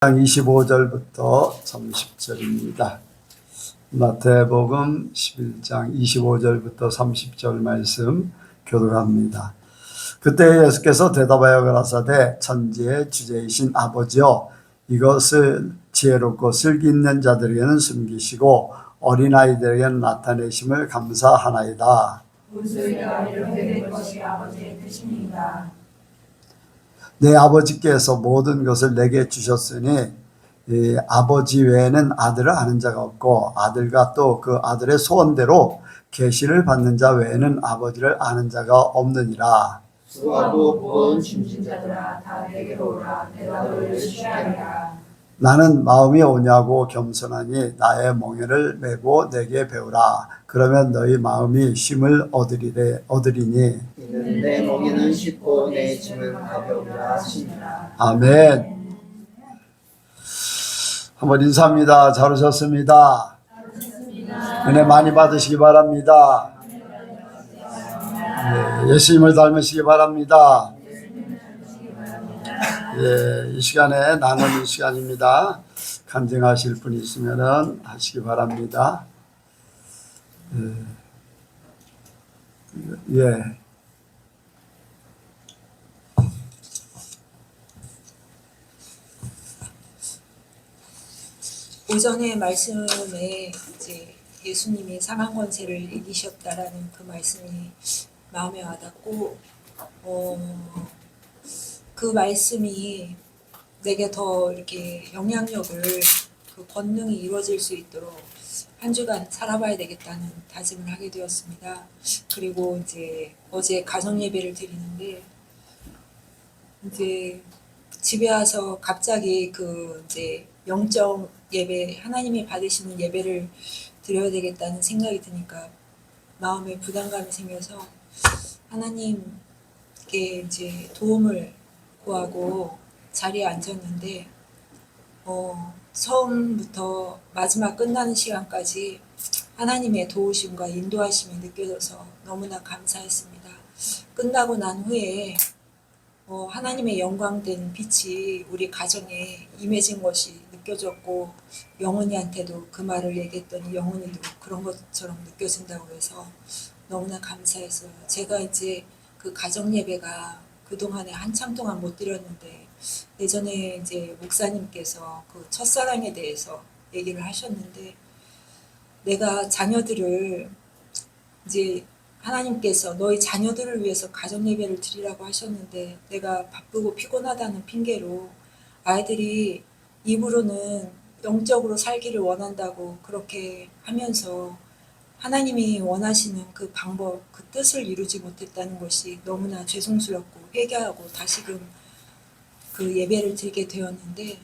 25절부터 30절입니다. 마태복음 11장 25절부터 30절 말씀 교독합니다. 그때 예수께서 대답하여 가라사대 천지의 주제이신 아버지여 이것을 지혜롭고 슬기 있는 자들에게는 숨기시고 어린아이들에게는 나타내심을 감사하나이다. 우리가 이렇게 된 것이 아버지의 뜻입니다. 내 아버지께서 모든 것을 내게 주셨으니 아버지 외에는 아들을 아는 자가 없고 아들과 또 그 아들의 소원대로 계시를 받는 자 외에는 아버지를 아는 자가 없느니라. 수고하고 무거운 짐진 자들아 다 내게로 오라 내가 너희를 쉬하리라. 나는 마음이 오냐고 겸손하니 나의 멍에를 메고 내게 배우라. 그러면 너희 마음이 쉼을 얻으리니. 이는 내 멍에는 쉽고 내 짐은 가벼우라 하시니라. 아멘. 한번 인사합니다. 잘 오셨습니다. 은혜 많이 받으시기 바랍니다. 네, 예수님을 닮으시기 바랍니다. 예, 이 시간에 나누는 시간입니다. 간증하실 분 있으면 하시기 바랍니다. 예. 오전의 말씀에 이제 예수님이 사망 권세를 이기셨다라는 그 말씀이 마음에 와닿고 그 말씀이 내게 더 이렇게 영향력을 그 권능이 이루어질 수 있도록 한 주간 살아봐야 되겠다는 다짐을 하게 되었습니다. 그리고 이제 어제 가정 예배를 드리는데 이제 집에 와서 갑자기 그 이제 영적 예배, 하나님이 받으시는 예배를 드려야 되겠다는 생각이 드니까 마음에 부담감이 생겨서 하나님께 이제 도움을 구하고 자리에 앉았는데 처음부터 마지막 끝나는 시간까지 하나님의 도우심과 인도하심이 느껴져서 너무나 감사했습니다. 끝나고 난 후에 하나님의 영광된 빛이 우리 가정에 임해진 것이 느껴졌고 영훈이한테도 그 말을 얘기했더니 영훈이도 그런 것처럼 느껴진다고 해서 너무나 감사했어요. 제가 이제 그 가정 예배가 그동안에 한참 동안 못 드렸는데 예전에 이제 목사님께서 그 첫사랑에 대해서 얘기를 하셨는데 내가 자녀들을 이제 하나님께서 너희 자녀들을 위해서 가정 예배를 드리라고 하셨는데 내가 바쁘고 피곤하다는 핑계로 아이들이 입으로는 영적으로 살기를 원한다고 그렇게 하면서 하나님이 원하시는 그 방법, 그 뜻을 이루지 못했다는 것이 너무나 죄송스럽고 회개하고 다시금 그 예배를 드리게 되었는데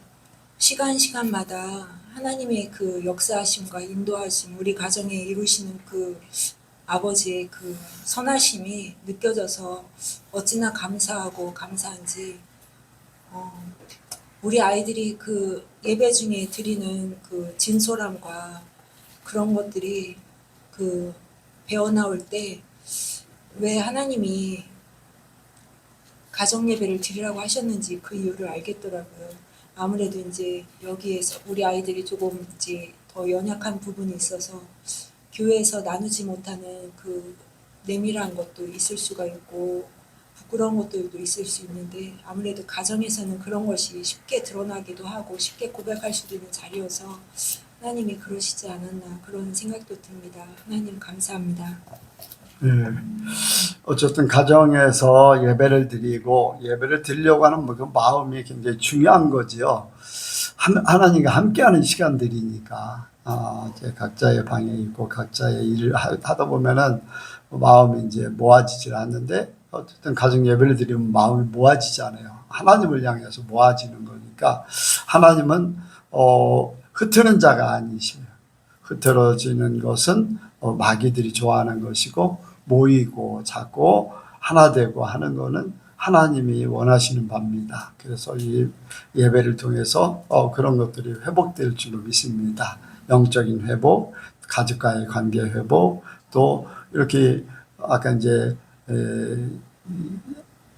시간마다 하나님의 그 역사하심과 인도하심, 우리 가정에 이루시는 그 아버지의 그 선하심이 느껴져서 어찌나 감사하고 감사한지 우리 아이들이 그 예배 중에 드리는 그 진솔함과 그런 것들이 그 배어나올 때 왜 하나님이 가정 예배를 드리라고 하셨는지 그 이유를 알겠더라고요. 아무래도 이제 여기에서 우리 아이들이 조금 이제 더 연약한 부분이 있어서 교회에서 나누지 못하는 그 내밀한 것도 있을 수가 있고 부끄러운 것들도 있을 수 있는데 아무래도 가정에서는 그런 것이 쉽게 드러나기도 하고 쉽게 고백할 수도 있는 자리여서 하나님이 그러시지 않았나 그런 생각도 듭니다. 하나님 감사합니다. 네. 어쨌든 가정에서 예배를 드리고 예배를 드리려고 하는 그 마음이 굉장히 중요한 거지요. 하나님과 함께하는 시간들이니까 이제 각자의 방에 있고 각자의 일을 하다 보면은 마음이 이제 모아지질 않는데 어쨌든 가정 예배를 드리면 마음이 모아지잖아요. 하나님을 향해서 모아지는 거니까 하나님은 흩트는 자가 아니시며 흩어지는 것은 마귀들이 좋아하는 것이고 모이고 자고 하나 되고 하는 거는 하나님이 원하시는 바입니다. 그래서 이 예배를 통해서 그런 것들이 회복될 줄로 믿습니다. 영적인 회복, 가족과의 관계 회복, 또 이렇게 아까 이제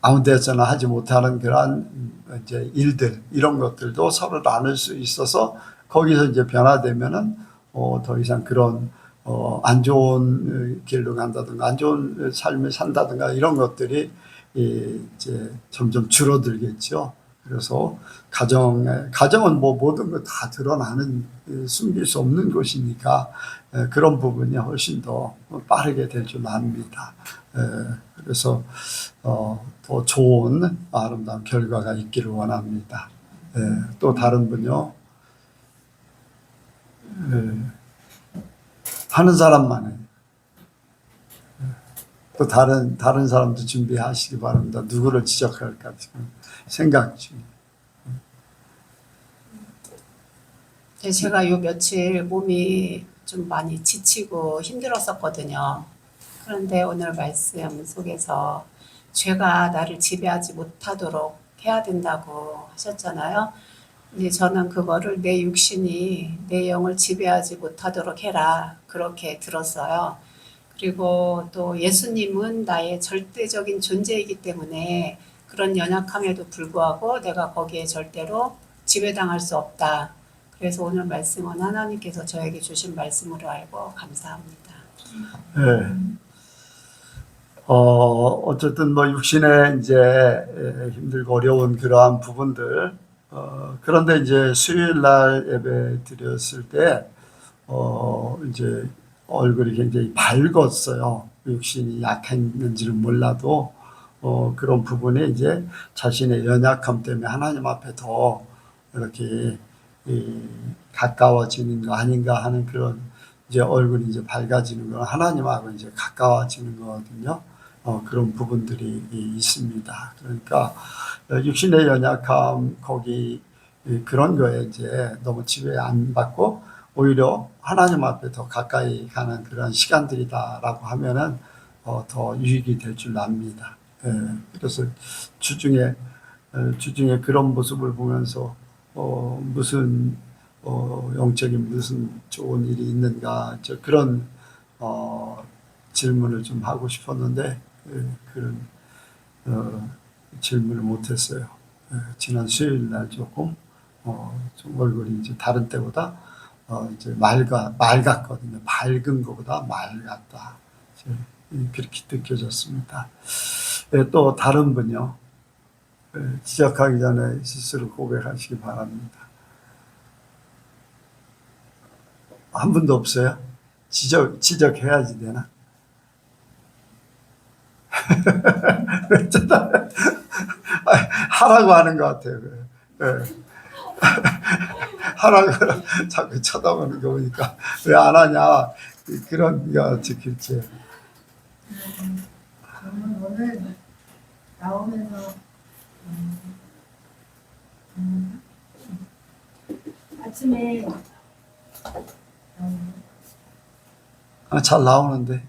아무 데서나 하지 못하는 그러한 이제 일들 이런 것들도 서로 나눌 수 있어서 거기서 이제 변화되면은 더 이상 그런 안 좋은 길로 간다든가 안 좋은 삶을 산다든가 이런 것들이 이제 점점 줄어들겠죠. 그래서 가정은 뭐 모든 거 다 드러나는 숨길 수 없는 곳이니까 그런 부분이 훨씬 더 빠르게 될 줄 압니다. 그래서 더 좋은 아름다운 결과가 있기를 원합니다. 또 다른 분요. 하는 사람만 해요. 또 다른 사람도 준비하시기 바랍니다. 누구를 지적할까 지금 생각 중. 네, 제가 요 며칠 몸이 좀 많이 지치고 힘들었었거든요. 그런데 오늘 말씀 속에서 죄가 나를 지배하지 못하도록 해야 된다고 하셨잖아요. 근데 저는 그거를 내 육신이 내 영을 지배하지 못하도록 해라 그렇게 들었어요. 그리고 또 예수님은 나의 절대적인 존재이기 때문에 그런 연약함에도 불구하고 내가 거기에 절대로 지배당할 수 없다. 그래서 오늘 말씀은 하나님께서 저에게 주신 말씀으로 알고 감사합니다. 네. 어쨌든 뭐 육신에 이제 힘들고 어려운 그러한 부분들, 그런데 이제 수요일 날 예배 드렸을 때, 이제 얼굴이 굉장히 밝았어요. 육신이 약했는지는 몰라도, 그런 부분에 이제 자신의 연약함 때문에 하나님 앞에 더 이렇게 가까워지는 거 아닌가 하는 그런 이제 얼굴이 이제 밝아지는 건 하나님하고 이제 가까워지는 거거든요. 그런 부분들이 있습니다. 그러니까 육신의 연약함 거기 그런 거에 이제 너무 지배 안 받고 오히려 하나님 앞에 더 가까이 가는 그런 시간들이다라고 하면은 더 유익이 될 줄 압니다. 그래서 주중에 그런 모습을 보면서 무슨 영적인 무슨 좋은 일이 있는가 그런 질문을 좀 하고 싶었는데 그런 질문을 못했어요. 지난 수요일 날 조금 좀 얼굴이 이제 다른 때보다 이제 맑았거든요. 밝은 것보다 맑았다. 그렇게 느껴졌습니다. 또 다른 분요. 지적하기 전에 스스로 고백하시기 바랍니다. 한 분도 없어요? 지적해야지 되나? 하라고 하는 것 같아요. 하라고 자꾸 쳐다보는 거 보니까 왜 안 하냐 그런 거 지킬지. 저는 오늘 나오면서 아침에 잘 나오는데.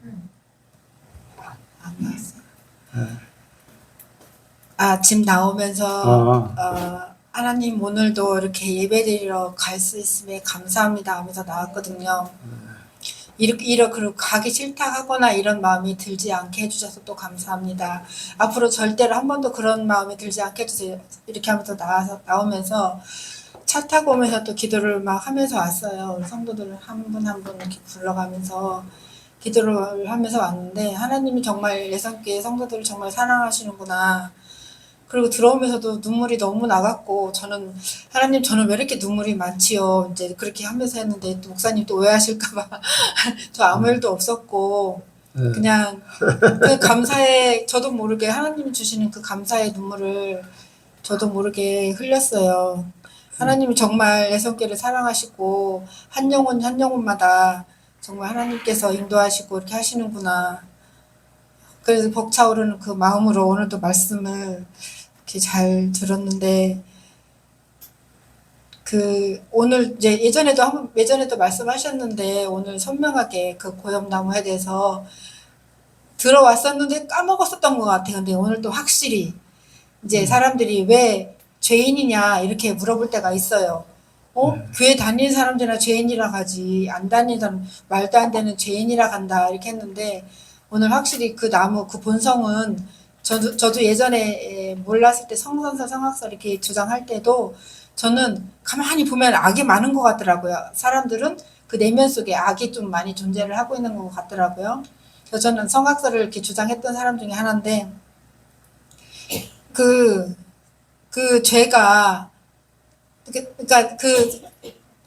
아침 나오면서 어. 하나님 오늘도 이렇게 예배드리러 갈 수 있음에 감사합니다 하면서 나왔거든요. 이렇게 가기 싫다 하거나 이런 마음이 들지 않게 해주셔서 또 감사합니다. 앞으로 절대로 한 번도 그런 마음이 들지 않게 해주세요. 이렇게 하면서 나오면서 차 타고 오면서 또 기도를 막 하면서 왔어요. 성도들을 한 분 한 분 이렇게 불러가면서 기도를 하면서 왔는데 하나님이 정말 예상께 성도들을 정말 사랑하시는구나. 그리고 들어오면서도 눈물이 너무 나갔고 저는 하나님 저는 왜 이렇게 눈물이 많지요. 이제 그렇게 하면서 했는데 또 목사님 또 오해하실까봐 저 아무 일도 없었고 그냥 그 감사에 저도 모르게 하나님이 주시는 그 감사의 눈물을 저도 모르게 흘렸어요. 하나님이 정말 예성께를 사랑하시고 한 영혼 한 영혼마다 정말 하나님께서 인도하시고 이렇게 하시는구나. 그래서 벅차오르는 그 마음으로 오늘도 말씀을 이렇게 잘 들었는데 오늘 이제 예전에도 말씀하셨는데 오늘 선명하게 그 고염나무에 대해서 들어왔었는데 까먹었었던 것 같아요. 근데 오늘 또 확실히 이제 사람들이 왜 죄인이냐 이렇게 물어볼 때가 있어요. 교회 다니는 사람들이나 죄인이라 가지 안 다니는 사람 말도 안 되는 죄인이라 간다 이렇게 했는데 오늘 확실히 그 나무 그 본성은 저도 예전에 몰랐을 때 성선설 성악설 이렇게 주장할 때도 저는 가만히 보면 악이 많은 것 같더라고요. 사람들은 그 내면 속에 악이 좀 많이 존재를 하고 있는 것 같더라고요. 그래서 저는 성악설을 이렇게 주장했던 사람 중에 하나인데 그 죄가 그러니까 그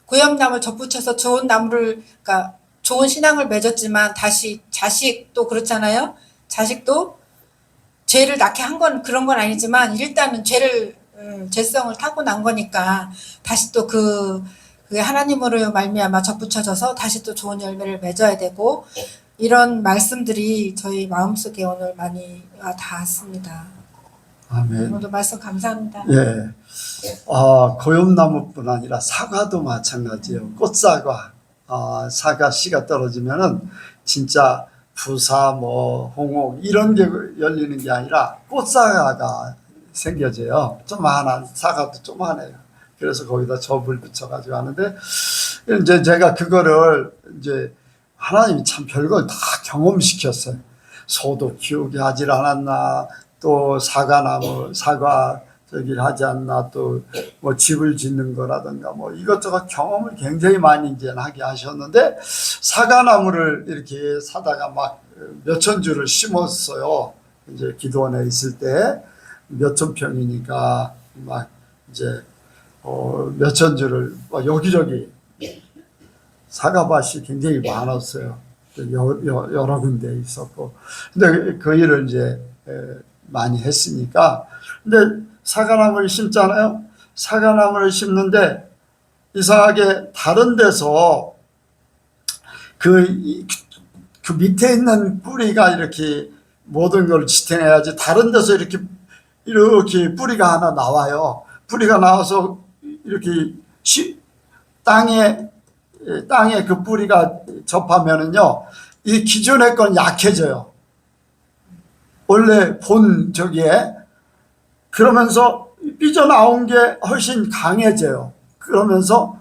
고염나무를 접붙여서 좋은 나무를 그러니까 좋은 신앙을 맺었지만 다시 자식도 그렇잖아요. 자식도 죄를 낳게 한 건 그런 건 아니지만 일단은 죄성을 타고난 거니까 다시 또 그 하나님으로 말미암아 접붙여져서 다시 또 좋은 열매를 맺어야 되고 이런 말씀들이 저희 마음속에 오늘 많이 와 닿았습니다. 아멘. 오늘도 말씀 감사합니다. 예. 고염나무뿐 아니라 사과도 마찬가지예요. 꽃사과, 사과 씨가 떨어지면은 진짜 부사, 홍옥 이런 게 열리는 게 아니라 꽃사과가 생겨져요. 조그만한 사과도 조그만해요. 그래서 거기다 접을 붙여가지고 하는데 이제 제가 그거를 이제 하나님이 참 별걸 다 경험시켰어요. 소도 키우게 하질 않았나, 또 사과 저기 하지 않나, 또 뭐 집을 짓는 거라든가 뭐 이것저것 경험을 굉장히 많이 이제 하게 하셨는데 사과나무를 이렇게 사다가 막 몇천 주를 심었어요. 이제 기도원에 있을 때 몇천 평이니까 막 이제 몇천 주를 여기저기 사과밭이 굉장히 많았어요. 여러 군데 있었고. 근데 그 일을 이제 많이 했으니까. 근데 사과나무를 심잖아요. 사과나무를 심는데 이상하게 다른 데서 그 밑에 있는 뿌리가 이렇게 모든 걸 지탱해야지 다른 데서 이렇게 뿌리가 하나 나와요. 뿌리가 나와서 이렇게 땅에 그 뿌리가 접하면은요, 이 기존의 건 약해져요. 원래 저기에. 그러면서 삐져나온 게 훨씬 강해져요. 그러면서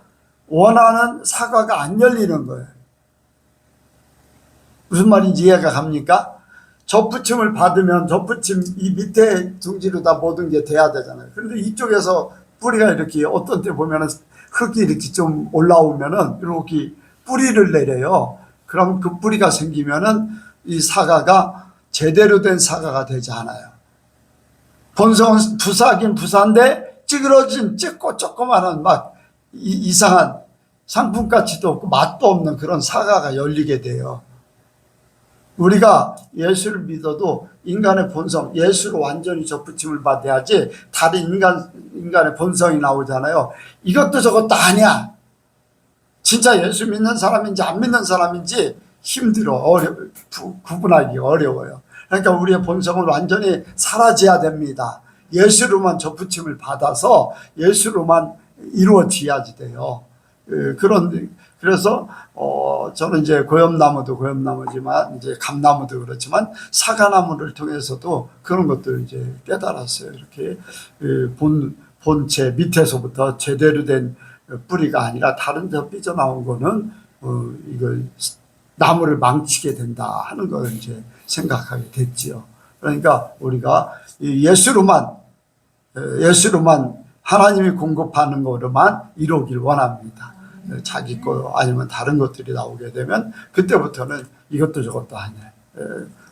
원하는 사과가 안 열리는 거예요. 무슨 말인지 이해가 갑니까? 접붙임을 받으면 접붙임 이 밑에 둥지로 다 모든 게 돼야 되잖아요. 그런데 이쪽에서 뿌리가 이렇게 어떤 때 보면은 흙이 이렇게 좀 올라오면은 이렇게 뿌리를 내려요. 그럼 그 뿌리가 생기면은 이 사과가 제대로 된 사과가 되지 않아요. 본성은 부사긴 부사인데 찌그러진 조그마한 막 이상한 상품가치도 없고 맛도 없는 그런 사과가 열리게 돼요. 우리가 예수를 믿어도 인간의 본성, 예수로 완전히 접붙임을 받아야지 다른 인간의 본성이 나오잖아요. 이것도 저것도 아니야. 진짜 예수 믿는 사람인지 안 믿는 사람인지 힘들어. 구분하기 어려워요. 그러니까 우리의 본성은 완전히 사라져야 됩니다. 예수로만 접붙임을 받아서 예수로만 이루어져야지 돼요. 그래서 저는 이제 고염나무도 고염나무지만 이제 감나무도 그렇지만 사과나무를 통해서도 그런 것들을 이제 깨달았어요. 이렇게 본체 밑에서부터 제대로 된 뿌리가 아니라 다른 데 삐져나온 거는 이걸 나무를 망치게 된다 하는 걸 이제 생각하게 됐지요. 그러니까 우리가 예수로만 하나님이 공급하는 거로만 이루길 원합니다. 자기 거 아니면 다른 것들이 나오게 되면 그때부터는 이것도 저것도 아니에요.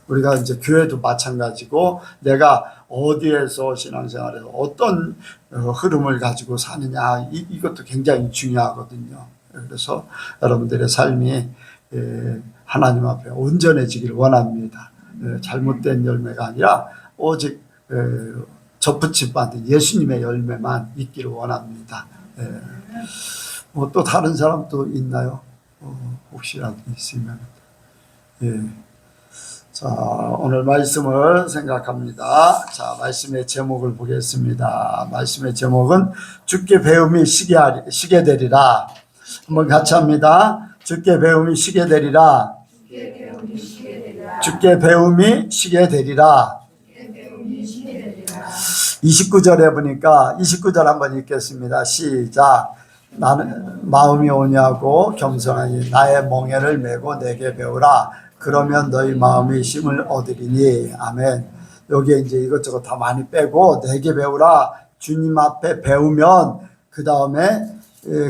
우리가 이제 교회도 마찬가지고 내가 어디에서 신앙생활에서 어떤 흐름을 가지고 사느냐 이것도 굉장히 중요하거든요. 그래서 여러분들의 삶이 하나님 앞에 온전해지길 원합니다. 잘못된 열매가 아니라 오직 접붙임 받은 예수님의 열매만 있기를 원합니다. 뭐 또 다른 사람도 있나요? 혹시라도 있으면. 예. 자, 오늘 말씀을 생각합니다. 자, 말씀의 제목을 보겠습니다. 말씀의 제목은 주께 배움이 시게 되리라. 한번 같이 합니다. 주께 배움이 시게 되리라. 주께 배움이 시게 되리라. 29절에 보니까 29절 한번 읽겠습니다. 시작. 나는 마음이 오냐고 겸손하니 나의 멍에를 메고 내게 배우라. 그러면 너희 마음이 쉼을 얻으리니. 아멘. 여기에 이제 이것저것 다 많이 빼고 내게 배우라. 주님 앞에 배우면 그 다음에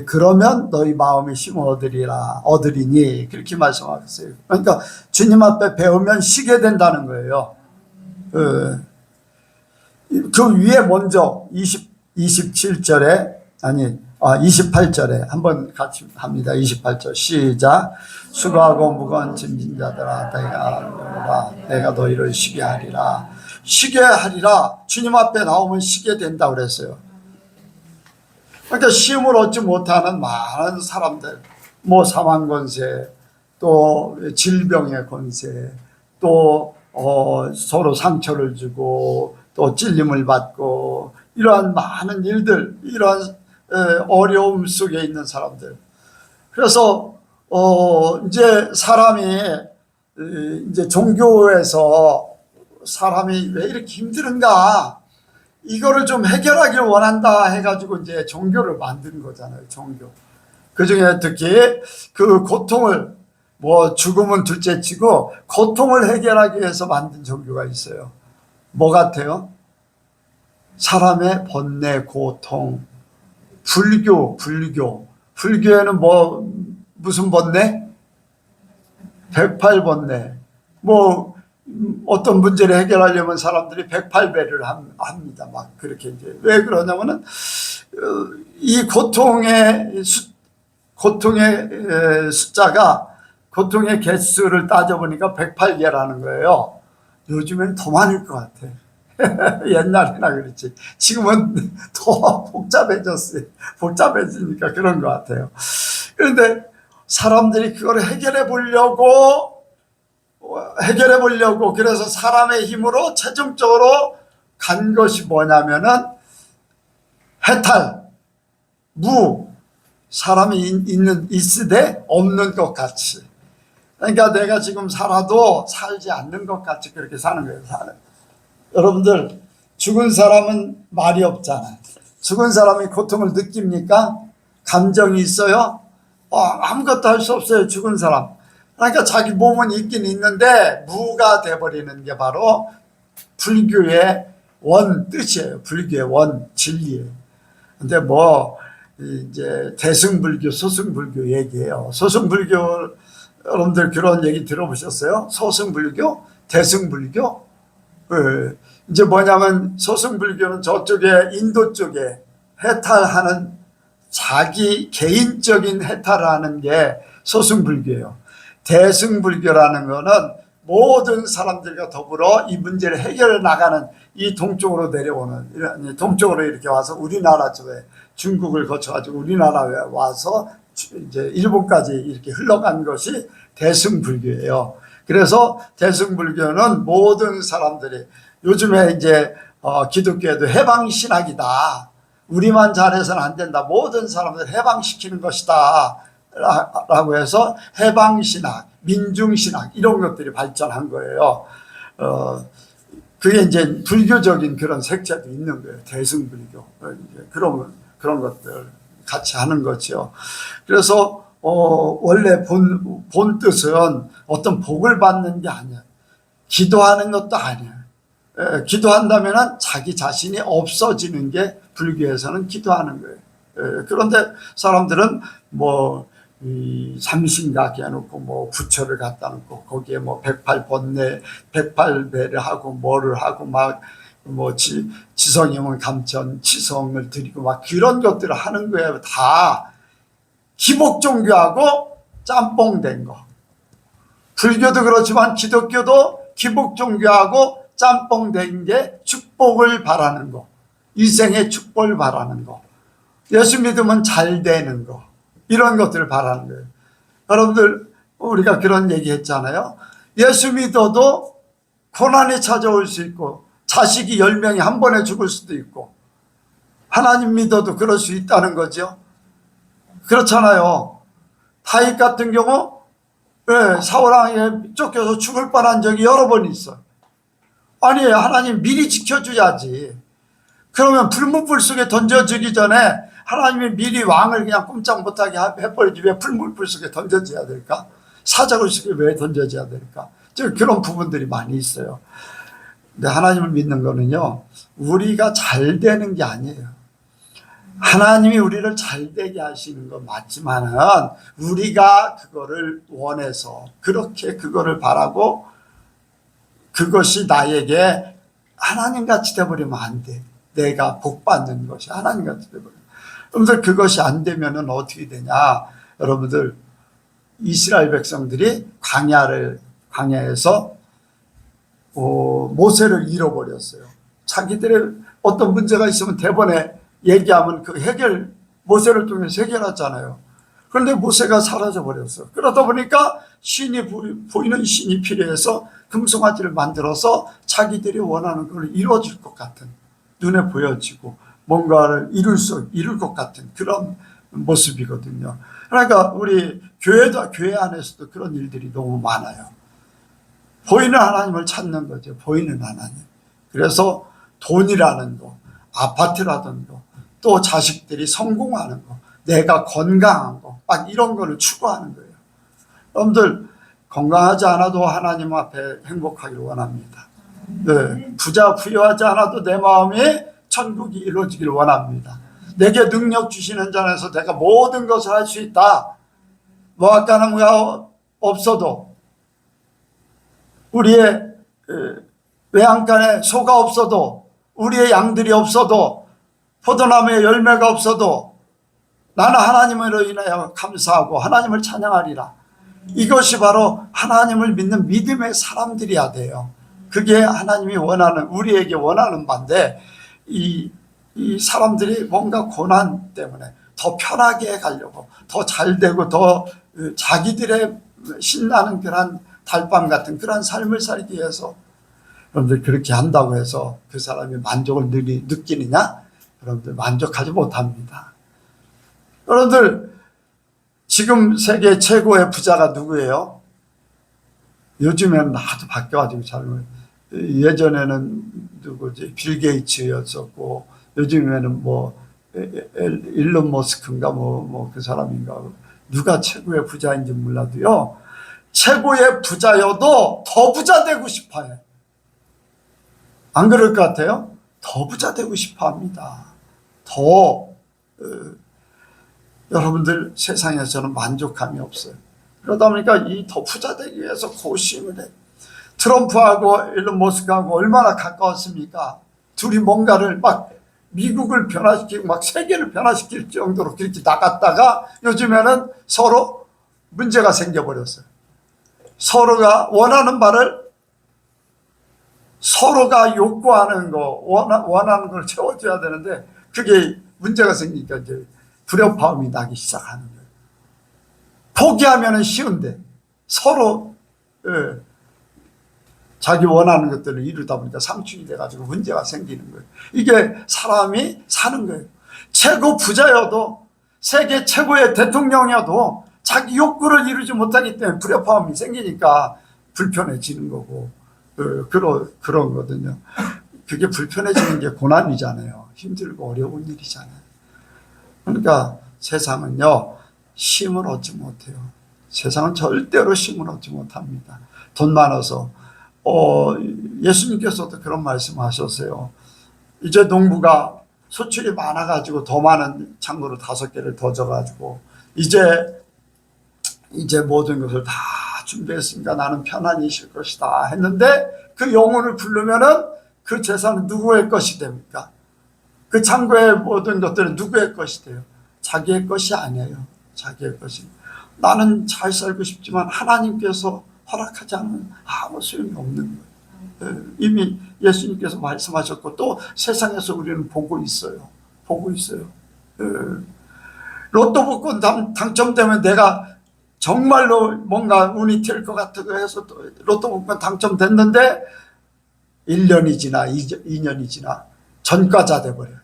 그러면 너희 마음이 힘 얻으리니 그렇게 말씀하셨어요. 그러니까 주님 앞에 배우면 쉬게 된다는 거예요. 그 위에 먼저 27절에 28절에 한번 같이 합니다. 28절 시작. 수고하고 무거운 짐진 자들아 내가 너희를 쉬게 하리라. 쉬게 하리라. 주님 앞에 나오면 쉬게 된다 그랬어요. 그러니까 쉼을 얻지 못하는 많은 사람들, 뭐 사망 권세, 또 질병의 권세, 또 서로 상처를 주고 또 찔림을 받고 이러한 많은 일들, 이러한 어려움 속에 있는 사람들. 그래서 이제 사람이 이제 종교에서 사람이 왜 이렇게 힘든가 이거를 좀 해결하길 원한다 해가지고 이제 종교를 만든 거잖아요. 종교. 그 중에 특히 그 고통을 뭐 죽음은 둘째치고 고통을 해결하기 위해서 만든 종교가 있어요. 뭐 같아요? 사람의 번뇌, 고통. 불교에는 뭐 무슨 번뇌? 108번뇌. 뭐 어떤 문제를 해결하려면 사람들이 108배를 합니다. 막 그렇게 이제 왜 그러냐면은 이 고통의 숫자가 고통의 개수를 따져보니까 108개라는 거예요. 요즘엔 더 많을 것 같아. 옛날이나 그렇지. 지금은 더 복잡해지니까 그런 것 같아요. 그런데 사람들이 그걸 해결해 보려고 그래서 사람의 힘으로 최종적으로 간 것이 뭐냐면은 해탈, 사람이 있으되 없는 것 같이. 그러니까 내가 지금 살아도 살지 않는 것 같이 그렇게 사는 거예요. 여러분들 죽은 사람은 말이 없잖아요. 죽은 사람이 고통을 느낍니까? 감정이 있어요? 아무것도 할 수 없어요. 죽은 사람. 그러니까 자기 몸은 있긴 있는데 무가 돼버리는 게 바로 불교의 원 뜻이에요. 불교의 원 진리예요. 근데 뭐 이제 대승불교, 소승불교 얘기해요. 소승불교 여러분들 그런 얘기 들어보셨어요? 소승불교, 대승불교. 이제 뭐냐면 소승불교는 저쪽에 인도 쪽에 해탈하는 자기 개인적인 해탈을 하는 게 소승불교예요. 대승불교라는 거는 모든 사람들과 더불어 이 문제를 해결해 나가는 이 동쪽으로 내려오는 동쪽으로 이렇게 와서 우리나라 쪽에 중국을 거쳐가지고 우리나라에 와서 이제 일본까지 이렇게 흘러간 것이 대승불교예요. 그래서 대승불교는 모든 사람들이 요즘에 이제 기독교에도 해방신학이다. 우리만 잘해서는 안 된다. 모든 사람들 해방시키는 것이다. 라고 해서 해방신학, 민중신학 이런 것들이 발전한 거예요. 그게 이제 불교적인 그런 색채도 있는 거예요. 대승불교. 그런 것들 같이 하는 거죠. 그래서 원래 본 뜻은 어떤 복을 받는 게 아니야. 기도하는 것도 아니야. 기도한다면 자기 자신이 없어지는 게 불교에서는 기도하는 거예요. 그런데 사람들은 뭐 삼신각 해놓고 뭐 부처를 갖다 놓고 거기에 뭐 108번뇌 108배를 하고 뭐를 하고 막 뭐 지성이면 감천 지성을 드리고 막 그런 것들을 하는 거예요. 다 기복 종교하고 짬뽕된 거. 불교도 그렇지만 기독교도 기복 종교하고 짬뽕된 게 축복을 바라는 거. 일생의 축복을 바라는 거. 예수 믿으면 잘 되는 거. 이런 것들을 바라는 거예요. 여러분들 우리가 그런 얘기 했잖아요. 예수 믿어도 고난이 찾아올 수 있고 자식이 10명이 한 번에 죽을 수도 있고 하나님 믿어도 그럴 수 있다는 거죠. 그렇잖아요. 다윗 같은 경우 사울왕에 쫓겨서 죽을 뻔한 적이 여러 번 있어요. 아니 하나님 미리 지켜줘야지. 그러면 불문불 속에 던져주기 전에 하나님이 미리 왕을 그냥 꼼짝 못하게 해버리지 왜 불문불 속에 던져줘야 될까? 사자굴 속에 왜 던져줘야 될까? 그런 부분들이 많이 있어요. 근데 하나님을 믿는 거는요, 우리가 잘 되는 게 아니에요. 하나님이 우리를 잘 되게 하시는 건 맞지만은 우리가 그거를 원해서 그렇게 그거를 바라고 그것이 나에게 하나님같이 돼버리면 안 돼. 내가 복받는 것이 하나님같이 돼버리면. 여러분들 그것이 안 되면은 어떻게 되냐. 여러분들 이스라엘 백성들이 광야에서 모세를 잃어버렸어요. 자기들의 어떤 문제가 있으면 대번에 얘기하면 그 모세를 통해서 해결하잖아요. 그런데 모세가 사라져버렸어요. 그러다 보니까 보이는 신이 필요해서 금송아지를 만들어서 자기들이 원하는 걸 이루어질 것 같은, 눈에 보여지고 뭔가를 이룰 것 같은 그런 모습이거든요. 그러니까 우리 교회 안에서도 그런 일들이 너무 많아요. 보이는 하나님을 찾는 거죠. 보이는 하나님. 그래서 돈이라는 거, 아파트라든 거, 또 자식들이 성공하는 거, 내가 건강한 거, 막 이런 거를 추구하는 거예요. 여러분들 건강하지 않아도 하나님 앞에 행복하기를 원합니다. 네, 부유하지 않아도 내 마음이 천국이 이루어지길 원합니다. 내게 능력 주시는 자에서 내가 모든 것을 할 수 있다. 모압가나무가 없어도, 우리의 외양간에 소가 없어도, 우리의 양들이 없어도, 포도나무에 열매가 없어도 나는 하나님으로 인하여 감사하고 하나님을 찬양하리라. 이것이 바로 하나님을 믿는 믿음의 사람들이야 돼요. 그게 하나님이 우리에게 원하는 바인데, 이 사람들이 뭔가 고난 때문에 더 편하게 가려고, 더 잘되고 더 자기들의 신나는 그런 달밤 같은 그런 삶을 살기 위해서, 여러분들 그렇게 한다고 해서 그 사람이 만족을 느끼느냐? 여러분들 만족하지 못합니다. 여러분들 지금 세계 최고의 부자가 누구예요? 요즘에는 하도 바뀌어가지고 예전에는 누구지? 빌 게이츠였었고, 요즘에는 일론 머스크인가 그 사람인가, 누가 최고의 부자인지 몰라도요, 최고의 부자여도 더 부자 되고 싶어 해. 안 그럴 것 같아요? 더 부자 되고 싶어 합니다. 여러분들 세상에서는 만족감이 없어요. 그러다 보니까 이 더 부자 되기 위해서 고심을 해. 트럼프하고 일론 머스크하고 얼마나 가까웠습니까? 둘이 뭔가를 막 미국을 변화시키고 막 세계를 변화시킬 정도로 그렇게 나갔다가 요즘에는 서로 문제가 생겨버렸어요. 서로가 원하는 바를 서로가 욕구하는 거, 원하는 걸 채워줘야 되는데 그게 문제가 생기니까 이제 불협화음이 나기 시작하는 거예요. 포기하면 쉬운데 서로 자기 원하는 것들을 이루다 보니까 상충이 돼가지고 문제가 생기는 거예요. 이게 사람이 사는 거예요. 최고 부자여도, 세계 최고의 대통령이어도 자기 욕구를 이루지 못하기 때문에 불협화음이 생기니까 불편해지는 거고, 그런 거거든요. 그게 불편해지는 게 고난이잖아요. 힘들고 어려운 일이잖아요. 그러니까 세상은요, 쉼을 얻지 못해요. 세상은 절대로 쉼을 얻지 못합니다. 돈 많아서. 예수님께서도 그런 말씀하셨어요. 이제 농부가 소출이 많아가지고 더 많은 창고로 5개를 더 져가지고 이제 모든 것을 다 준비했으니까 나는 편안히 쉴 것이다 했는데, 그 영혼을 부르면은 그 재산은 누구의 것이 됩니까? 그 창고의 모든 것들은 누구의 것이 돼요? 자기의 것이 아니에요. 자기의 것이. 나는 잘 살고 싶지만 하나님께서 허락하지 않으면 아무 소용이 없는 거예요. 이미 예수님께서 말씀하셨고 또 세상에서 우리는 보고 있어요. 로또 복권 당첨되면 내가 정말로 뭔가 운이 튈 것 같다고 해서 또 로또 복권 당첨됐는데 1년이 지나 2년이 지나 전과자 돼버려요.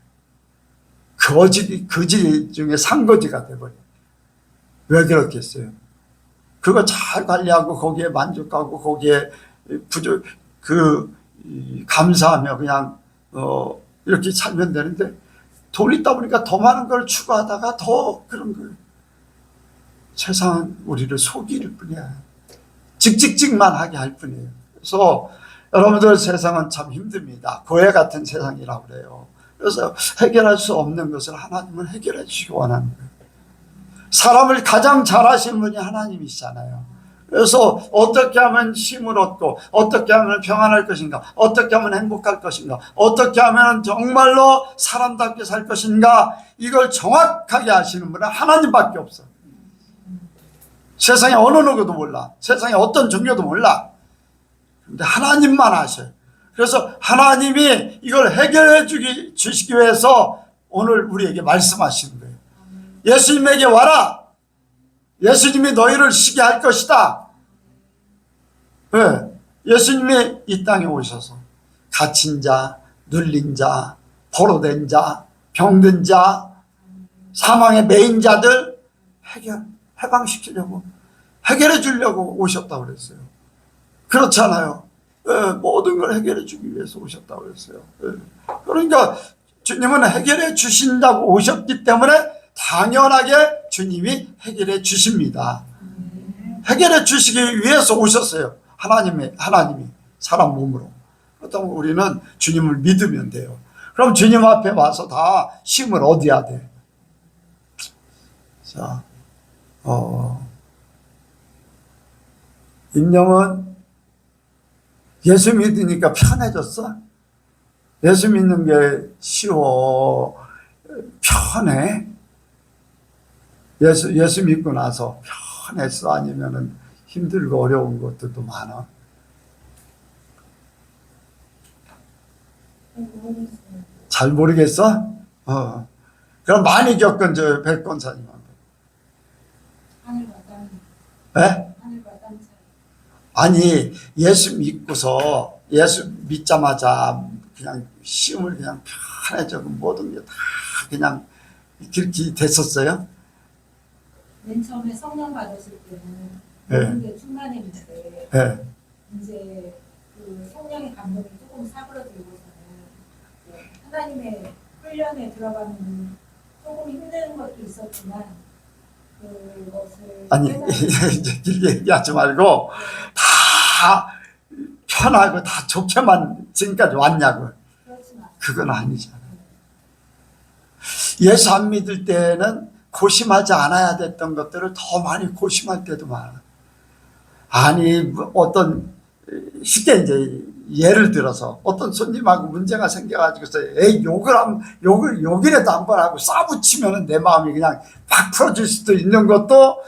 거지 중에 산거지가 돼버려요. 왜 그렇겠어요? 그거 잘 관리하고 거기에 만족하고 거기에 감사하며 그냥 이렇게 살면 되는데, 돈 있다 보니까 더 많은 걸 추구하다가 더 그런 거예요. 세상은 우리를 속일 뿐이야. 직직직만 하게 할 뿐이에요. 그래서 여러분들 세상은 참 힘듭니다. 고해 같은 세상이라고 그래요. 그래서 해결할 수 없는 것을 하나님은 해결해 주시기 원하는 거예요. 사람을 가장 잘 하시는 분이 하나님이시잖아요. 그래서 어떻게 하면 힘을 얻고 어떻게 하면 평안할 것인가, 어떻게 하면 행복할 것인가, 어떻게 하면 정말로 사람답게 살 것인가, 이걸 정확하게 하시는 분은 하나님밖에 없어. 세상에 어느 누구도 몰라. 세상에 어떤 종교도 몰라. 근데 하나님만 아셔요. 그래서 하나님이 이걸 해결해 주시기 위해서 오늘 우리에게 말씀하시는 거예요. 예수님에게 와라. 예수님이 너희를 쉬게 할 것이다. 네. 예수님이 이 땅에 오셔서 갇힌 자, 눌린 자, 포로된 자, 병든 자, 사망에 매인 자들 해방시키려고, 해결해 주려고 오셨다고 그랬어요. 그렇잖아요. 네. 모든 걸 해결해 주기 위해서 오셨다고 그랬어요. 네. 그러니까 주님은 해결해 주신다고 오셨기 때문에 당연하게 주님이 해결해 주십니다. 해결해 주시기 위해서 오셨어요. 하나님이 사람 몸으로. 그렇다면 우리는 주님을 믿으면 돼요. 그럼 주님 앞에 와서 다 쉼을 얻어야 돼. 자, 임영은 예수 믿으니까 편해졌어? 예수 믿는 게 쉬워, 편해? 예수 믿고 나서 편했어? 아니면은 힘들고 어려운 것들도 많아? 잘 모르겠어? 그럼 많이 겪은 저 백권사님. 하늘과 땅. 네? 하늘과 땅 차이. 아니, 예수 믿고서, 예수 믿자마자 그냥 시험을 그냥 편해져. 모든 게 다 그냥 그렇게 됐었어요? 맨 처음에 성령 받으실 때는 네. 모든 게 충만했는데 네. 이제 그 성령의 감동이 조금 사그러들고서는 하나님의 훈련에 들어가는 조금 힘든 것도 있었지만 그것을 아니, 이제 길게 얘기하지 말고 다 편하고 다 좋게만 지금까지 왔냐고. 그렇지만 그건 아니잖아요. 예수 안 믿을 때는 고심하지 않아야 됐던 것들을 더 많이 고심할 때도 많아. 아니, 어떤, 쉽게 이제 예를 들어서 어떤 손님하고 문제가 생겨가지고서 욕이라도 한번 하고 싸붙이면 내 마음이 그냥 팍 풀어질 수도 있는 것도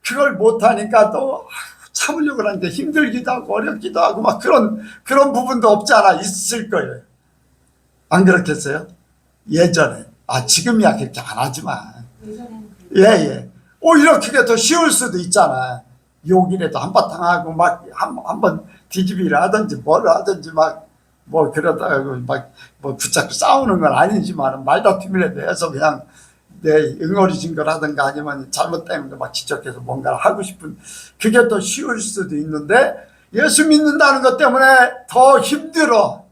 그걸 못하니까 또 참으려고 하는데 힘들기도 하고 어렵기도 하고 막 그런 부분도 없지 않아 있을 거예요. 안 그렇겠어요? 예전에. 지금이야 그렇게 안 하지만. 예전에는 예. 오히려 그게 더 쉬울 수도 있잖아. 욕이라도 한바탕 하고 막 한번 뒤집이를 하든지 뭘 하든지 막 뭐 그러다가 막 뭐 붙잡고 싸우는 건 아니지만 말다툼이라도 해서 그냥 내 응어리진 걸 하든가 아니면 잘못된 거 막 지적해서 뭔가를 하고 싶은 그게 더 쉬울 수도 있는데 예수 믿는다는 것 때문에 더 힘들어.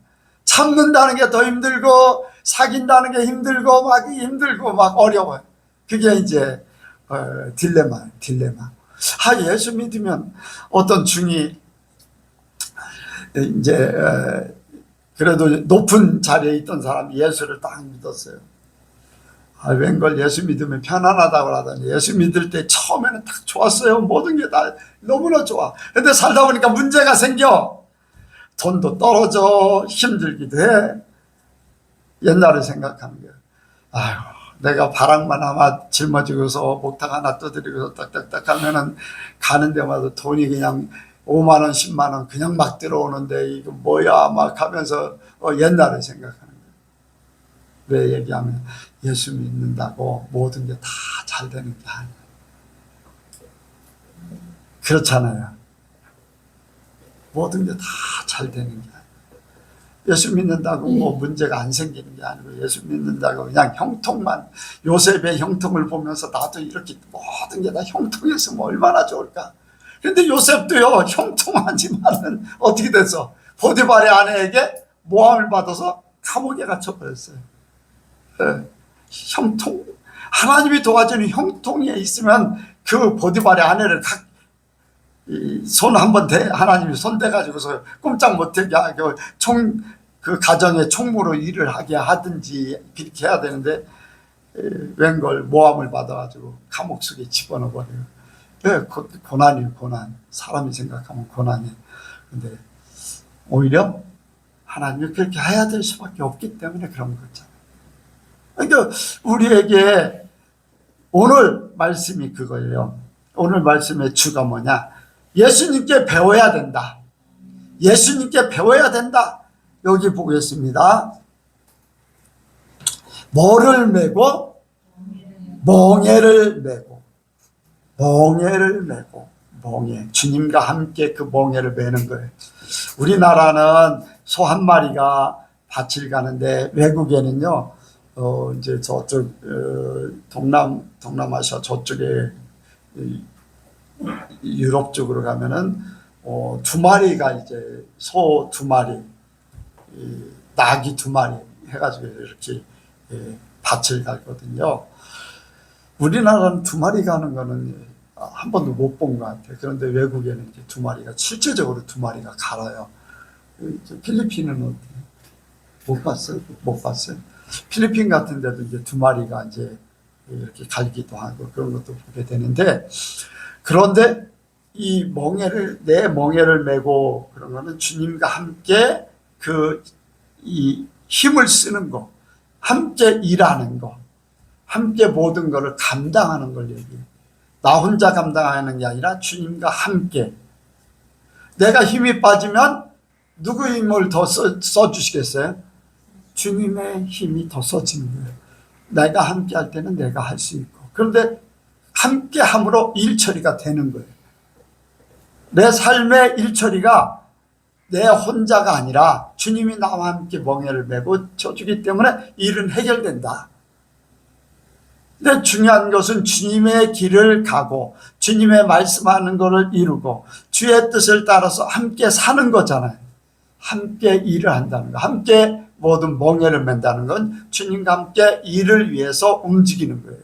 참는다는 게 더 힘들고 사귄다는 게 힘들고 막 어려워요. 그게 이제 딜레마. 예수 믿으면 어떤 중이 이제 그래도 높은 자리에 있던 사람이 예수를 딱 믿었어요. 웬걸 예수 믿으면 편안하다고 하더니 예수 믿을 때 처음에는 딱 좋았어요. 모든 게 다 너무나 좋아. 근데 살다 보니까 문제가 생겨. 돈도 떨어져 힘들기도 해. 옛날을 생각하는 거예요. 아유, 내가 바람만 하나 짊어지고서 목탁 하나 떠들이고서 딱딱딱 하면은 가는 데마다 돈이 그냥 5만 원, 10만 원 그냥 막 들어오는데 이거 뭐야 막 하면서 옛날을 생각하는 거예요. 왜 얘기하면 예수 믿는다고 모든 게 다 잘 되는 게 아니에요. 그렇잖아요. 모든 게 다 잘 되는 게 아니에요. 예수 믿는다고 뭐 문제가 안 생기는 게 아니고 예수 믿는다고 그냥 형통만 요셉의 형통을 보면서 나도 이렇게 모든 게 다 형통했으면 얼마나 좋을까. 그런데 요셉도요 형통하지만은 어떻게 됐어? 보디발의 아내에게 모함을 받아서 감옥에 갇혀버렸어요. 네. 하나님이 도와주는 형통에 있으면 그 보디발의 아내를 손 한번 하나님이 손 대가지고서 꼼짝 못하게 하고 그 가정의 총무로 일을 하게 하든지 그렇게 해야 되는데 웬걸 모함을 받아가지고 감옥 속에 집어넣어 버려요. 고난이에요, 고난. 사람이 생각하면 고난이에요. 근데 오히려 하나님이 그렇게 해야 될 수밖에 없기 때문에 그런 거잖아요. 그러니까 우리에게 오늘 말씀이 그거예요. 오늘 말씀의 주가 뭐냐? 예수님께 배워야 된다. 예수님께 배워야 된다. 여기 보겠습니다. 뭐를 메고? 멍에를 메고. 멍에를 메고. 멍에. 주님과 함께 그 멍에를 메는 거예요. 우리나라는 소 한 마리가 밭을 가는데 외국에는요, 이제 저쪽, 동남아시아 저쪽에 유럽 쪽으로 가면은, 2마리가 이제 소 2마리, 낙이 2마리 해가지고 이렇게 밭을 가거든요. 우리나라는 2마리 가는 거는 한 번도 못 본 것 같아요. 그런데 외국에는 이제 2마리가, 실제적으로 2마리가 갈아요. 필리핀은 어때요? 못 봤어요? 못 봤어요? 필리핀 같은 데도 이제 2마리가 이제 이렇게 갈기도 하고 그런 것도 보게 되는데, 그런데 이 내 멍에를 메고 그런 거는 주님과 함께 이 힘을 쓰는 거, 함께 일하는 거, 함께 모든 것을 감당하는 걸 얘기해요. 나 혼자 감당하는 게 아니라 주님과 함께. 내가 힘이 빠지면 누구 힘을 더 써주시겠어요? 주님의 힘이 더 써지는 거예요. 내가 함께 할 때는 내가 할 수 있고. 그런데 함께 함으로 일처리가 되는 거예요. 내 삶의 일처리가 내 혼자가 아니라 주님이 나와 함께 멍에를 메고 쳐주기 때문에 일은 해결된다. 근데 중요한 것은 주님의 길을 가고 주님의 말씀하는 것을 이루고 주의 뜻을 따라서 함께 사는 거잖아요. 함께 일을 한다는 거, 함께 모든 멍에를 맨다는 건 주님과 함께 일을 위해서 움직이는 거예요.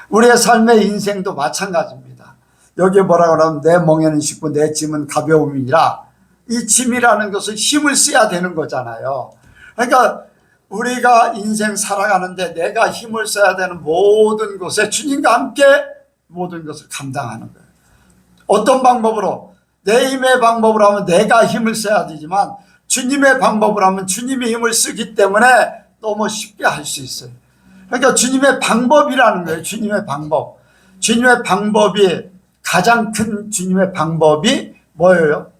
우리의 삶의 인생도 마찬가지입니다. 여기에 뭐라고 하면 내 멍에는 쉽고 내 짐은 가벼움이라, 이 짐이라는 것은 힘을 써야 되는 거잖아요. 그러니까 우리가 인생 살아가는데 내가 힘을 써야 되는 모든 곳에 주님과 함께 모든 것을 감당하는 거예요. 어떤 방법으로? 내 힘의 방법으로 하면 내가 힘을 써야 되지만 주님의 방법으로 하면 주님이 힘을 쓰기 때문에 너무 쉽게 할 수 있어요. 그러니까 주님의 방법이라는 거예요. 주님의 방법. 주님의 방법이, 가장 큰 주님의 방법이 뭐예요?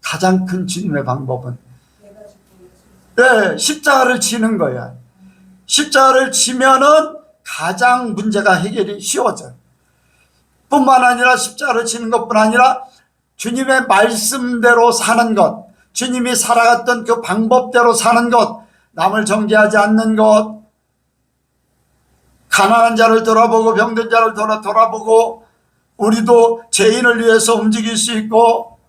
가장 큰 주님의 방법은 십자가를 지는 거예요. 십자가를 지면은 가장 문제가 해결이 쉬워져요. 뿐만 아니라 십자가를 지는 것뿐 아니라 주님의 말씀대로 사는 것, 주님이 살아갔던 그 방법대로 사는 것, 남을 정죄하지 않는 것, 가난한 자를 돌아보고 병든 자를 돌아보고, 우리도 죄인을 위해서 움직일 수 있고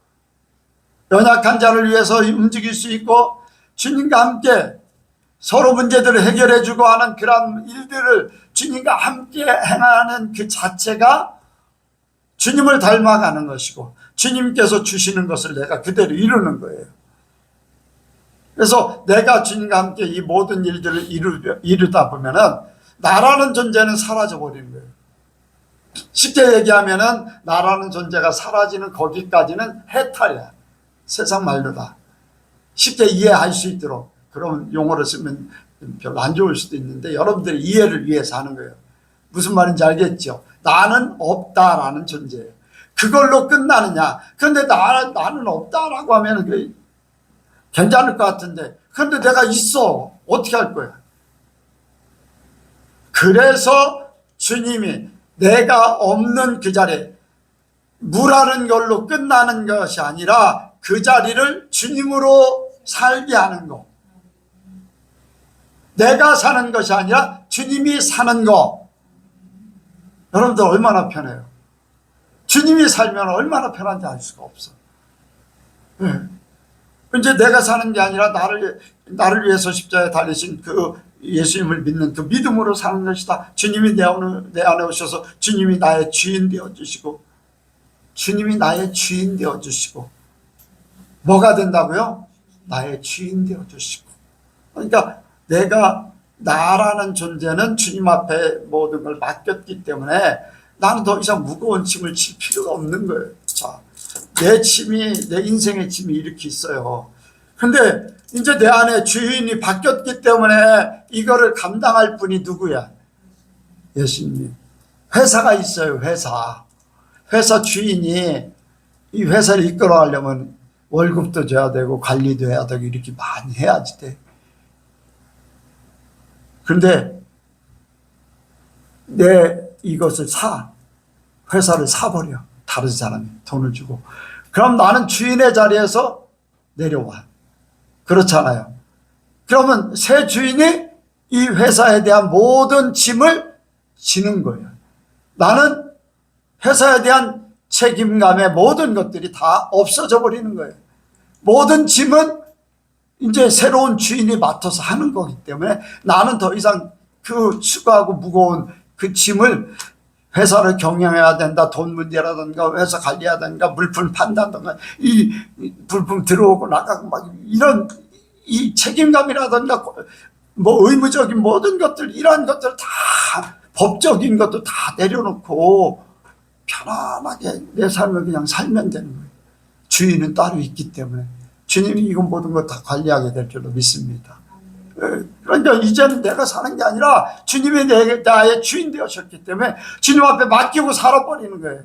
연약한 자를 위해서 움직일 수 있고 주님과 함께 서로 문제들을 해결해 주고 하는 그런 일들을 주님과 함께 행하는 그 자체가 주님을 닮아가는 것이고 주님께서 주시는 것을 내가 그대로 이루는 거예요. 그래서 내가 주님과 함께 이 모든 일들을 이루다 보면은 나라는 존재는 사라져 버리는 거예요. 쉽게 얘기하면은 나라는 존재가 사라지는 거기까지는 해탈이야. 세상 말로다. 쉽게 이해할 수 있도록. 그런 용어를 쓰면 별로 안 좋을 수도 있는데 여러분들의 이해를 위해서 하는 거예요. 무슨 말인지 알겠죠? 나는 없다라는 존재예요. 그걸로 끝나느냐? 그런데 나는 없다라고 하면 괜찮을 것 같은데, 그런데 내가 있어. 어떻게 할 거야? 그래서 주님이 내가 없는 그 자리에 무라는 걸로 끝나는 것이 아니라 그 자리를 주님으로 살게 하는 거. 내가 사는 것이 아니라 주님이 사는 거. 여러분들 얼마나 편해요? 주님이 살면 얼마나 편한지 알 수가 없어. 네. 이제 내가 사는 게 아니라 나를 위해서 십자가에 달리신 그 예수님을 믿는 그 믿음으로 사는 것이다. 주님이 내 안에 오셔서 주님이 나의 주인 되어주시고 주님이 나의 주인 되어주시고, 뭐가 된다고요? 나의 주인 되어주시고. 그러니까 내가, 나라는 존재는 주님 앞에 모든 걸 맡겼기 때문에 나는 더 이상 무거운 짐을 질 필요가 없는 거예요. 자, 내 짐이, 내 인생의 짐이 이렇게 있어요. 근데 이제 내 안에 주인이 바뀌었기 때문에 이거를 감당할 분이 누구야? 예수님. 회사가 있어요, 회사. 회사 주인이 이 회사를 이끌어가려면 월급도 줘야 되고 관리도 해야 되고 이렇게 많이 해야지 돼. 그런데 내 이것을 회사를 사버려. 다른 사람이 돈을 주고. 그럼 나는 주인의 자리에서 내려와. 그렇잖아요. 그러면 새 주인이 이 회사에 대한 모든 짐을 지는 거예요. 나는 회사에 대한 책임감의 모든 것들이 다 없어져 버리는 거예요. 모든 짐은 이제 새로운 주인이 맡아서 하는 거기 때문에 나는 더 이상 그 수고하고 무거운 그 짐을, 회사를 경영해야 된다, 돈 문제라든가 회사 관리해야 된다, 물품 판다든가 이 물품 들어오고 나가고 막 이런 이 책임감이라든가 뭐 의무적인 모든 것들, 이러한 것들 다, 법적인 것도 다 내려놓고 편안하게 내 삶을 그냥 살면 되는 거예요. 주인은 따로 있기 때문에 주님이 이건 모든 것 다 관리하게 될 줄로 믿습니다. 그러니까 이제는 내가 사는 게 아니라 주님이 나의 주인 되셨기 때문에 주님 앞에 맡기고 살아버리는 거예요.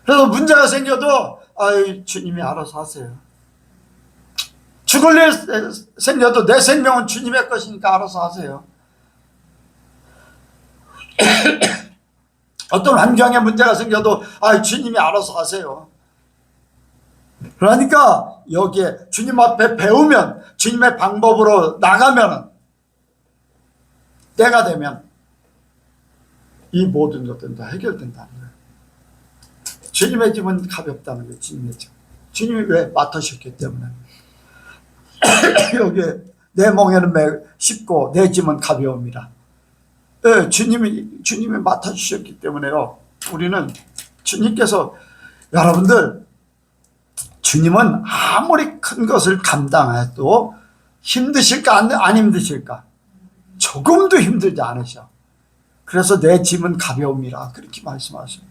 그래서 문제가 생겨도 주님이 알아서 하세요. 죽을 일 생겨도 내 생명은 주님의 것이니까 알아서 하세요. 어떤 환경에 문제가 생겨도 주님이 알아서 하세요. 그러니까 여기에 주님 앞에 배우면, 주님의 방법으로 나가면, 때가 되면 이 모든 것들은 다 해결된다는 거예요. 주님의 짐은 가볍다는 거예요. 주님의 짐. 주님이 왜 맡으셨기 때문에. 여기에 내 멍에는 쉽고 내 짐은 가벼움이라. 네, 주님이 맡아주셨기 때문에요. 우리는 주님께서, 여러분들, 주님은 아무리 큰 것을 감당해도 힘드실까 안 힘드실까? 조금도 힘들지 않으셔. 그래서 내 짐은 가벼움이라 그렇게 말씀하셔요.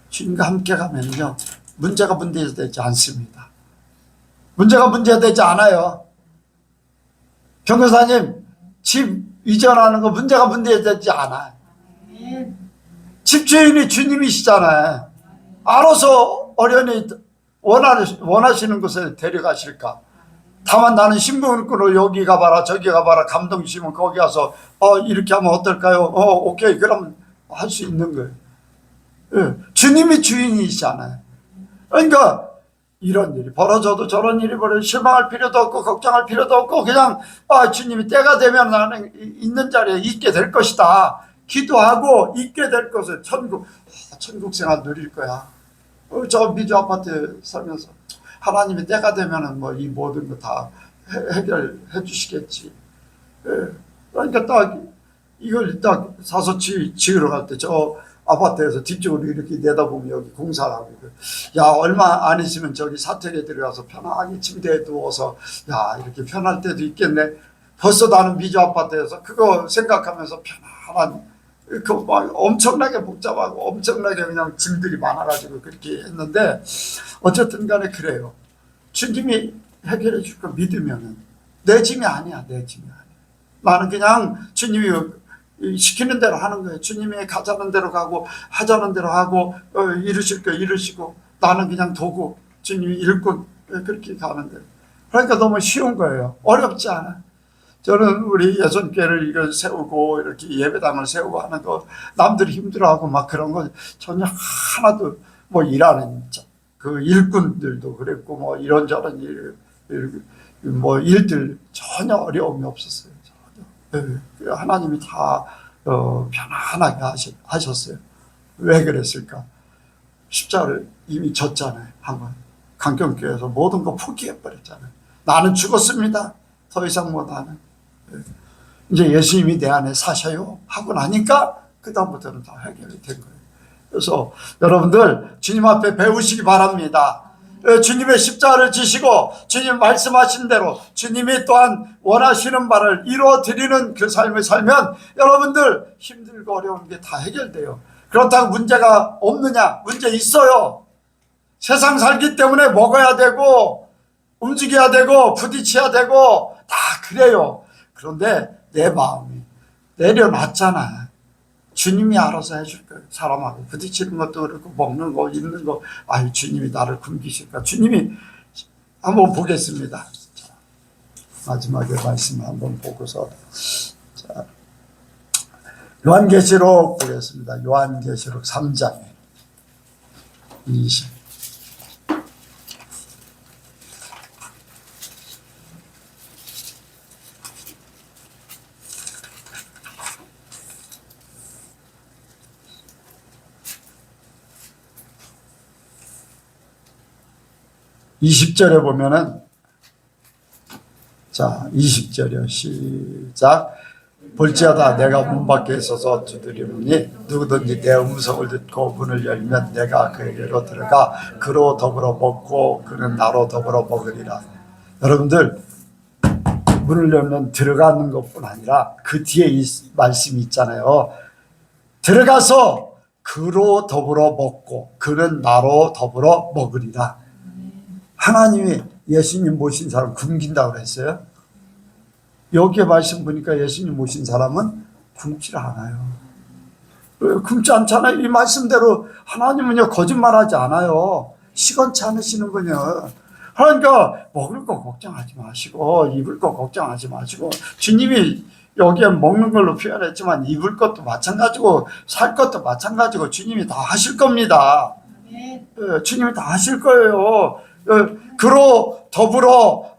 주님과 함께 가면요, 문제가 문제되지 않습니다. 문제가 문제되지 않아요. 경교사님, 집 이전하는 거 문제가 문제되지 않아요. 집주인이 주님이시잖아요. 알아서 어련히 원하시는 곳에 데려가실까? 다만 나는 신분권을 여기 가봐라 저기 가봐라, 감동 주시면 거기 가서 이렇게 하면 어떨까요? 오케이, 그러면 할 수 있는 거예요. 예, 주님이 주인이시잖아요. 그러니까 이런 일이 벌어져도 저런 일이 벌어져 실망할 필요도 없고 걱정할 필요도 없고 그냥 주님이 때가 되면 나는 있는 자리에 있게 될 것이다. 기도하고 있게 될 것을 천국 생활 누릴 거야. 저 미주 아파트에 살면서 하나님이 때가 되면은 뭐 이 모든 거 다 해결해 주시겠지. 예. 그러니까 딱 이걸 딱 사서 지으러 갈 때 저 아파트에서 뒤쪽으로 이렇게 내다보면 여기 공사를 하고 있고, 야, 얼마 안 있으면 저기 사택에 들어가서 편하게 침대에 누워서 야, 이렇게 편할 때도 있겠네. 벌써 나는 미주 아파트에서 그거 생각하면서 편안한, 그 막 엄청나게 복잡하고 엄청나게 그냥 짐들이 많아가지고 그렇게 했는데, 어쨌든 간에 그래요. 주님이 해결해 줄 거 믿으면은 내 짐이 아니야. 내 짐이 아니야. 나는 그냥 주님이 시키는 대로 하는 거예요. 주님이 가자는 대로 가고 하자는 대로 하고 이루실 거 이루시고, 나는 그냥 도구, 주님이 일꾼, 그렇게 가는 거예요. 그러니까 너무 쉬운 거예요. 어렵지 않아. 저는 우리 예선교회를 이걸 세우고 이렇게 예배당을 세우고 하는 거 남들이 힘들어하고 막 그런 거 전혀 하나도, 뭐 일하는 그 일꾼들도 그랬고 뭐 이런저런 뭐 일들 전혀 어려움이 없었어요. 전혀. 하나님이 다 편안하게 하셨어요. 왜 그랬을까? 십자가를 이미 졌잖아요. 한번 강경교회에서 모든 거 포기해버렸잖아요. 나는 죽었습니다. 더 이상 못하는. 이제 예수님이 내 안에 사셔요 하고 나니까 그 다음부터는 다 해결이 된 거예요. 그래서 여러분들 주님 앞에 배우시기 바랍니다. 주님의 십자가를 지시고 주님 말씀하신 대로 주님이 또한 원하시는 바를 이루어 드리는 그 삶을 살면 여러분들 힘들고 어려운 게 다 해결돼요. 그렇다고 문제가 없느냐? 문제 있어요. 세상 살기 때문에 먹어야 되고 움직여야 되고 부딪혀야 되고 다 그래요. 그런데 내 마음이 내려놨잖아. 주님이 알아서 해줄 거예요. 사람하고 부딪히는 것도 그렇고 먹는 거 입는 거 아유 주님이 나를 굶기실까. 주님이 한번 보겠습니다. 자, 마지막에 말씀 한번 보고서 자, 요한계시록 보겠습니다. 요한계시록 3장 20 20절에 보면은 자 20절이요. 시작. 볼지어다 내가 문 밖에 서서 두드리노니 누구든지 내 음성을 듣고 문을 열면 내가 그에게로 들어가 그로 더불어 먹고 그는 나로 더불어 먹으리라. 여러분들 문을 열면 들어가는 것뿐 아니라 그 뒤에 이 말씀이 있잖아요. 들어가서 그로 더불어 먹고 그는 나로 더불어 먹으리라. 하나님이 예수님 모신 사람 굶긴다고 그랬어요. 여기에 말씀 보니까 예수님 모신 사람은 굶지 않아요. 굶지 않잖아요. 이 말씀대로 하나님은요 거짓말하지 않아요. 시건치 않으시는군요. 그러니까 먹을 거 걱정하지 마시고 입을 거 걱정하지 마시고 주님이 여기에 먹는 걸로 표현했지만 입을 것도 마찬가지고 살 것도 마찬가지고 주님이 다 하실 겁니다. 주님이 다 하실 거예요. 그로 더불어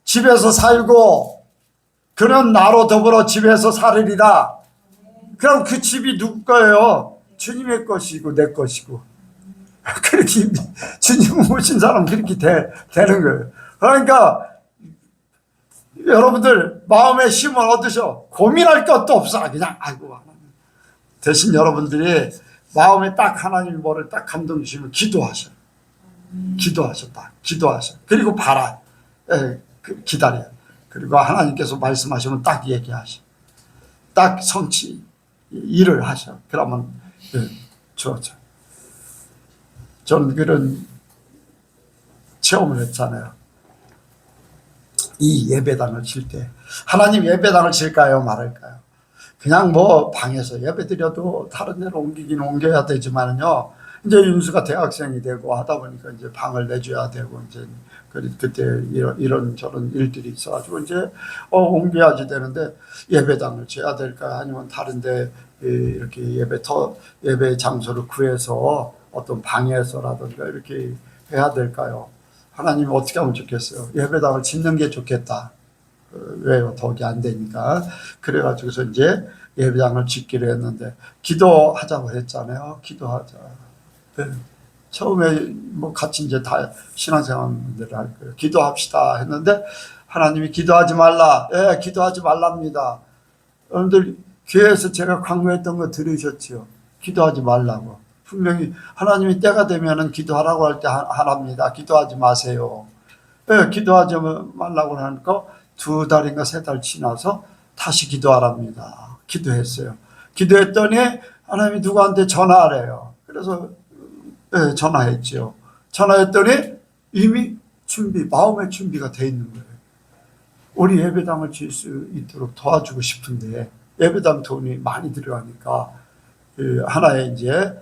집에서 살고 그는 나로 더불어 집에서 살으리라. 그럼 그 집이 누구 거예요? 주님의 것이고 내 것이고. 그렇게 주님을 모신 사람은 그렇게 되는 거예요. 그러니까 여러분들 마음의 힘을 얻으셔. 고민할 것도 없어. 그냥 아이고 하나님. 대신 여러분들이 마음에 딱 하나님이 뭐를 딱 감동 주시면 기도하셔. 기도하셨다. 기도하셔. 그리고 봐라. 기다려. 그리고 하나님께서 말씀하시면 딱 얘기하셔. 딱 성취 일을 하셔. 그러면 좋죠. 저는 그런 체험을 했잖아요. 이 예배당을 칠 때 하나님 예배당을 칠까요 말할까요? 그냥 뭐 방에서 예배드려도 다른 데로 옮기긴 옮겨야 되지만은요. 이제 윤수가 대학생이 되고 하다 보니까 이제 방을 내줘야 되고 이제 그때 이런 저런 일들이 있어가지고 이제 옮겨야지 되는데 예배당을 줘야 될까 아니면 다른데 이렇게 예배 장소를 구해서 어떤 방에서라든가 이렇게 해야 될까요? 하나님 어떻게 하면 좋겠어요? 예배당을 짓는 게 좋겠다. 왜요? 덕이 안 되니까. 그래가지고서 이제 예배당을 짓기로 했는데 기도하자고 했잖아요. 기도하자. 네. 처음에 뭐 같이 이제 다 신앙생활들 할 거예요. 기도합시다 했는데 하나님이 기도하지 말라. 예, 기도하지 말랍니다. 여러분들 교회에서 제가 강요했던 거 들으셨죠? 기도하지 말라고. 분명히 하나님이 때가 되면은 기도하라고 할 때 하랍니다. 기도하지 마세요. 예, 기도하지 말라고 하니까 2달인가 3달 지나서 다시 기도하랍니다. 기도했어요. 기도했더니 하나님이 누구한테 전화하래요. 그래서 네, 전화했죠. 전화했더니 이미 마음의 준비가 돼 있는 거예요. 우리 예배당을 질 수 있도록 도와주고 싶은데 예배당 돈이 많이 들어가니까 하나의 이제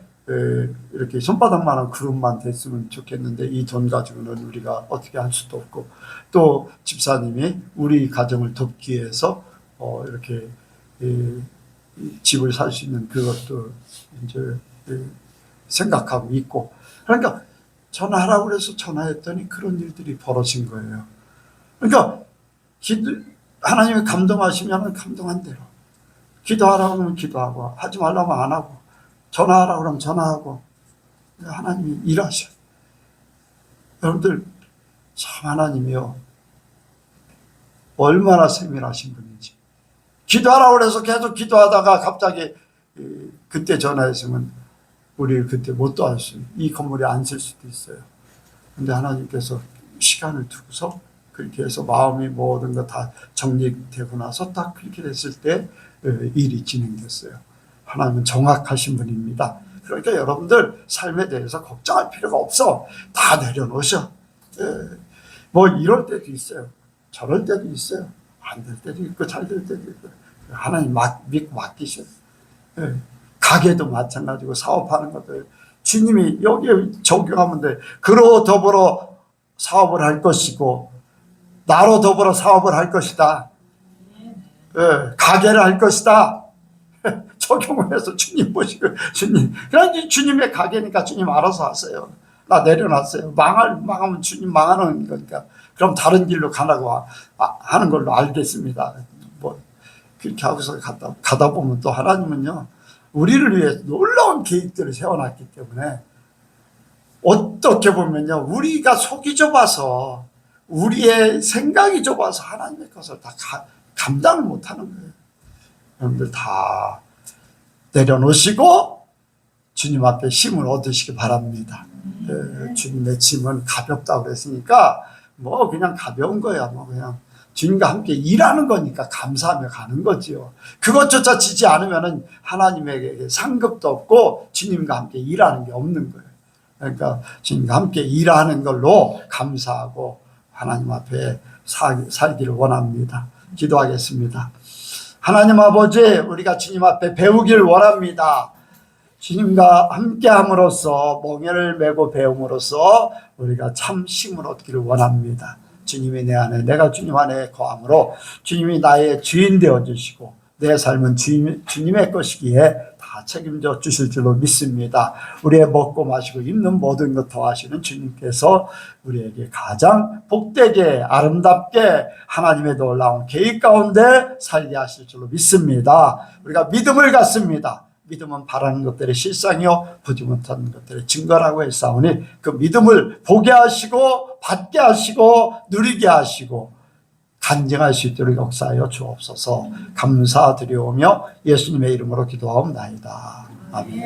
이렇게 손바닥만한 그릇만 됐으면 좋겠는데 이 돈 가지고는 우리가 어떻게 할 수도 없고 또 집사님이 우리 가정을 돕기 위해서 이렇게 집을 살 수 있는 그것도 이제 생각하고 있고 그러니까 전화하라고 해서 전화했더니 그런 일들이 벌어진 거예요. 그러니까 하나님이 감동하시면 감동한 대로 기도하라고 하면 기도하고 하지 말라고 안 하고 전화하라고 하면 전화하고 하나님이 일하셔. 여러분들 참 하나님이요 얼마나 세밀하신 분인지 기도하라고 해서 계속 기도하다가 갑자기 그때 전화했으면 우리를 그때 못 도와주시고 이 건물에 안 쓸 수도 있어요. 근데 하나님께서 시간을 두고서 그렇게 해서 마음이 모든 거 다 정리되고 나서 딱 그렇게 됐을 때 일이 진행됐어요. 하나님은 정확하신 분입니다. 그러니까 여러분들 삶에 대해서 걱정할 필요가 없어. 다 내려놓으셔. 뭐 이럴 때도 있어요. 저럴 때도 있어요. 안 될 때도 있고 잘 될 때도 있고. 하나님 믿고 맡기셔. 가게도 마찬가지고 사업하는 것들 주님이 여기에 적용하면 돼. 그로 더불어 사업을 할 것이고 나로 더불어 사업을 할 것이다. 가게를 할 것이다. 적용을 해서 주님 보시고 주님 그냥 주님의 가게니까 주님 알아서 하세요. 나 내려놨어요. 망하면 주님 망하는 거니까 그럼 다른 길로 가라고 하는 걸로 알겠습니다. 뭐 그렇게 하고서 가다 보면 또 하나님은요 우리를 위해 놀라운 계획들을 세워놨기 때문에 어떻게 보면요 우리가 속이 좁아서 우리의 생각이 좁아서 하나님의 것을 다 감당을 못하는 거예요. 여러분들 다 내려놓으시고 주님 앞에 힘을 얻으시기 바랍니다. 주님의 짐은 가볍다고 그랬으니까 뭐 그냥 가벼운 거야. 뭐 그냥 주님과 함께 일하는 거니까 감사하며 가는 거지요. 그것조차 지지 않으면은 하나님에게 상급도 없고 주님과 함께 일하는 게 없는 거예요. 그러니까 주님과 함께 일하는 걸로 감사하고 하나님 앞에 살기를 원합니다. 기도하겠습니다. 하나님 아버지, 우리가 주님 앞에 배우길 원합니다. 주님과 함께 함으로써 멍에를 메고 배움으로써 우리가 참 힘을 얻기를 원합니다. 주님이 내 안에, 내가 주님 안에 거함으로 주님이 나의 주인 되어주시고 내 삶은 주님의 것이기에 다 책임져 주실 줄로 믿습니다. 우리의 먹고 마시고 입는 모든 것 더하시는 주님께서 우리에게 가장 복되게 아름답게 하나님의 놀라운 계획 가운데 살게 하실 줄로 믿습니다. 우리가 믿음을 갖습니다. 믿음은 바라는 것들의 실상이요 보지 못하는 것들의 증거라고 했사오니 그 믿음을 보게 하시고 받게 하시고 누리게 하시고 간증할 수 있도록 역사하여 주옵소서. 감사드리오며 예수님의 이름으로 기도하옵나이다. 아멘.